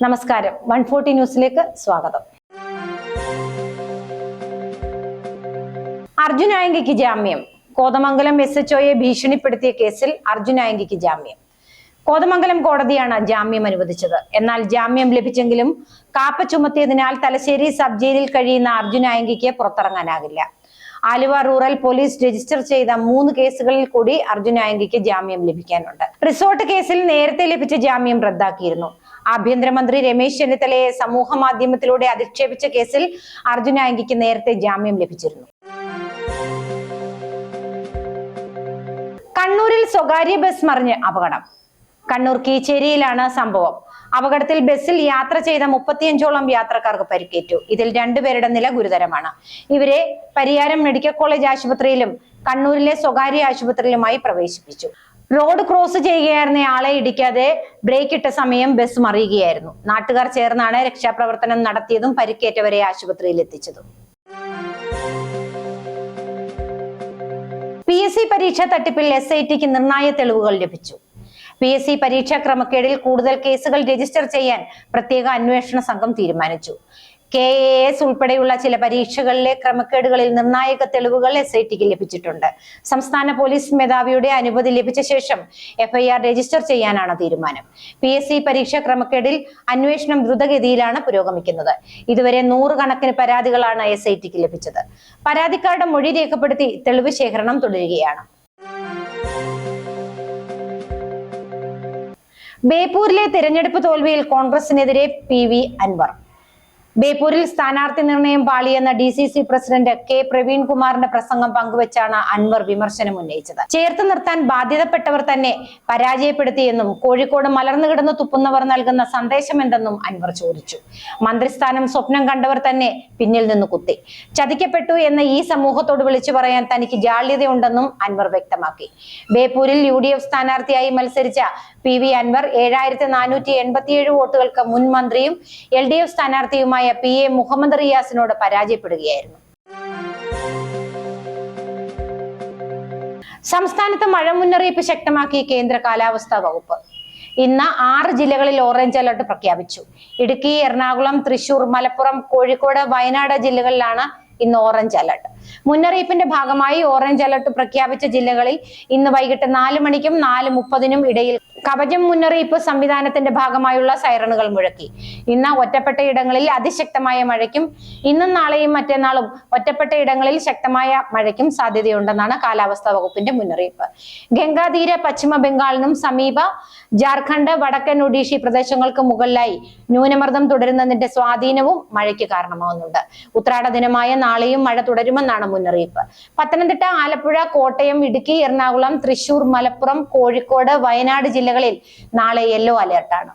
നമസ്കാരം, 140 ന്യൂസിലേക്ക് സ്വാഗതം. അർജുൻ ആയങ്കിക്ക് ജാമ്യം. കോതമംഗലം SHOയെ ഭീഷണിപ്പെടുത്തിയ കേസിൽ അർജുൻ ആയങ്കിക്ക് ജാമ്യം. കോതമംഗലം കോടതിയാണ് ജാമ്യം അനുവദിച്ചത്. എന്നാൽ ജാമ്യം ലഭിച്ചെങ്കിലും കാപ്പ ചുമത്തിയതിനാൽ തലശ്ശേരി സബ് ജയിലിൽ കഴിയുന്ന അർജുൻ ആയങ്കിക്ക് പുറത്തിറങ്ങാനാകില്ല. ആലുവ റൂറൽ പോലീസ് രജിസ്റ്റർ ചെയ്ത 3 കേസുകളിൽ കൂടി അർജുൻ ആയങ്കിക്ക് ജാമ്യം ലഭിക്കാനുണ്ട്. റിസോർട്ട് കേസിൽ നേരത്തെ ലഭിച്ച ജാമ്യം റദ്ദാക്കിയിരുന്നു. ആഭ്യന്തരമന്ത്രി രമേശ് ചെന്നിത്തലയെ സമൂഹ മാധ്യമത്തിലൂടെ അധിക്ഷേപിച്ച കേസിൽ അർജുൻ ആയങ്കിക്ക് നേരത്തെ ജാമ്യം ലഭിച്ചിരുന്നു. കണ്ണൂരിൽ സ്വകാര്യ ബസ് മറിഞ്ഞ് അപകടം. കണ്ണൂർ കീച്ചേരിയിലാണ് സംഭവം. അപകടത്തിൽ ബസ്സിൽ യാത്ര ചെയ്ത 35ഓളം യാത്രക്കാർക്ക് പരിക്കേറ്റു. ഇതിൽ 2 പേരുടെ നില ഗുരുതരമാണ്. ഇവരെ പരിയാരം മെഡിക്കൽ കോളേജ് ആശുപത്രിയിലും കണ്ണൂരിലെ സ്വകാര്യ ആശുപത്രിയിലുമായി പ്രവേശിപ്പിച്ചു. റോഡ് ക്രോസ് ചെയ്യുകയായിരുന്ന ആളെ ഇടിക്കാതെ ബ്രേക്ക് ഇട്ട സമയം ബസ് മറിയുകയായിരുന്നു. നാട്ടുകാർ ചേർന്നാണ് രക്ഷാപ്രവർത്തനം നടത്തിയതും പരിക്കേറ്റവരെ ആശുപത്രിയിൽ എത്തിച്ചതും. PSC പരീക്ഷാ തട്ടിപ്പിൽ SITക്ക് നിർണായക തെളിവുകൾ ലഭിച്ചു. PSC പരീക്ഷാ ക്രമക്കേടിൽ കൂടുതൽ കേസുകൾ രജിസ്റ്റർ ചെയ്യാൻ പ്രത്യേക അന്വേഷണ സംഘം തീരുമാനിച്ചു. KAS ഉൾപ്പെടെയുള്ള ചില പരീക്ഷകളിലെ ക്രമക്കേടുകളിൽ നിർണായക തെളിവുകൾ SITക്ക് ലഭിച്ചിട്ടുണ്ട്. സംസ്ഥാന പോലീസ് മേധാവിയുടെ അനുമതി ലഭിച്ച ശേഷം FIR രജിസ്റ്റർ ചെയ്യാനാണ് തീരുമാനം. PSC പരീക്ഷാ ക്രമക്കേടിൽ അന്വേഷണം ദ്രുതഗതിയിലാണ് പുരോഗമിക്കുന്നത്. ഇതുവരെ 100 കണക്കിന് പരാതികളാണ് SITക്ക് ലഭിച്ചത്. പരാതിക്കാരുടെ മൊഴി രേഖപ്പെടുത്തി തെളിവ് ശേഖരണം തുടരുകയാണ്. ബേപ്പൂരിലെ തിരഞ്ഞെടുപ്പ് തോൽവിയിൽ കോൺഗ്രസിനെതിരെ PV അൻവർ. ബേപ്പൂരിൽ സ്ഥാനാർത്ഥി നിർണയം പാളിയെന്ന DCC പ്രസിഡന്റ് K പ്രവീൺകുമാറിന്റെ പ്രസംഗം പങ്കുവച്ചാണ് അൻവർ വിമർശനം ഉന്നയിച്ചത്. ചേർത്ത് നിർത്താൻ ബാധ്യതപ്പെട്ടവർ തന്നെ പരാജയപ്പെടുത്തിയെന്നും കോഴിക്കോട് മലർന്നു കിടന്ന് തുപ്പുന്നവർ നൽകുന്ന സന്ദേശം എന്തെന്നും അൻവർ ചോദിച്ചു. മന്ത്രിസ്ഥാനം സ്വപ്നം കണ്ടവർ തന്നെ പിന്നിൽ നിന്ന് കുത്തി. ചതിക്കപ്പെട്ടു എന്ന് ഈ സമൂഹത്തോട് വിളിച്ചു പറയാൻ തനിക്ക് ജാള്യതയുണ്ടെന്നും അൻവർ വ്യക്തമാക്കി. ബേപ്പൂരിൽ UDF സ്ഥാനാർത്ഥിയായി മത്സരിച്ച PV അൻവർ 7487 വോട്ടുകൾക്ക് മുൻ മന്ത്രിയും LDF സ്ഥാനാർത്ഥിയുമായ PA മുഹമ്മദ് റിയാസിനോട് പരാജയപ്പെടുകയായിരുന്നു. സംസ്ഥാനത്ത് മഴ മുന്നറിയിപ്പ് ശക്തമാക്കി കേന്ദ്ര കാലാവസ്ഥാ വകുപ്പ്. ഇന്ന് 6 ജില്ലകളിൽ ഓറഞ്ച് അലർട്ട് പ്രഖ്യാപിച്ചു. ഇടുക്കി, എറണാകുളം, തൃശൂർ, മലപ്പുറം, കോഴിക്കോട്, വയനാട് ജില്ലകളിലാണ് ഇന്ന് ഓറഞ്ച് അലർട്ട്. മുന്നറിയിപ്പിന്റെ ഭാഗമായി ഓറഞ്ച് അലർട്ട് പ്രഖ്യാപിച്ച ജില്ലകളിൽ ഇന്ന് വൈകിട്ട് 4 മണിക്കും 4:30നും ഇടയിൽ കവചം മുന്നറിയിപ്പ് സംവിധാനത്തിന്റെ ഭാഗമായുള്ള സൈറണുകൾ മുഴക്കി. ഇന്ന് ഒറ്റപ്പെട്ട ഇടങ്ങളിൽ അതിശക്തമായ മഴയ്ക്കും ഇന്നും നാളെയും മറ്റന്നാളും ഒറ്റപ്പെട്ട ഇടങ്ങളിൽ ശക്തമായ മഴയ്ക്കും സാധ്യതയുണ്ടെന്നാണ് കാലാവസ്ഥാ വകുപ്പിന്റെ മുന്നറിയിപ്പ്. ഗംഗാതീര പശ്ചിമ ബംഗാളിനും സമീപ ജാർഖണ്ഡ്, വടക്കൻ ഒഡീഷ പ്രദേശങ്ങൾക്ക് മുകളിലായി ന്യൂനമർദ്ദം തുടരുന്നതിന്റെ സ്വാധീനവും മഴയ്ക്ക് കാരണമാകുന്നുണ്ട്. ഉത്രാട ദിനമായ നാളെയും മഴ തുടരുമെന്നാണ് മുന്നറിയിപ്പ്. പത്തനംതിട്ട, ആലപ്പുഴ, കോട്ടയം, ഇടുക്കി, എറണാകുളം, തൃശൂർ, മലപ്പുറം, കോഴിക്കോട്, വയനാട് ജില്ലകളിൽ നാളെ യെല്ലോ അലർട്ടാണ്.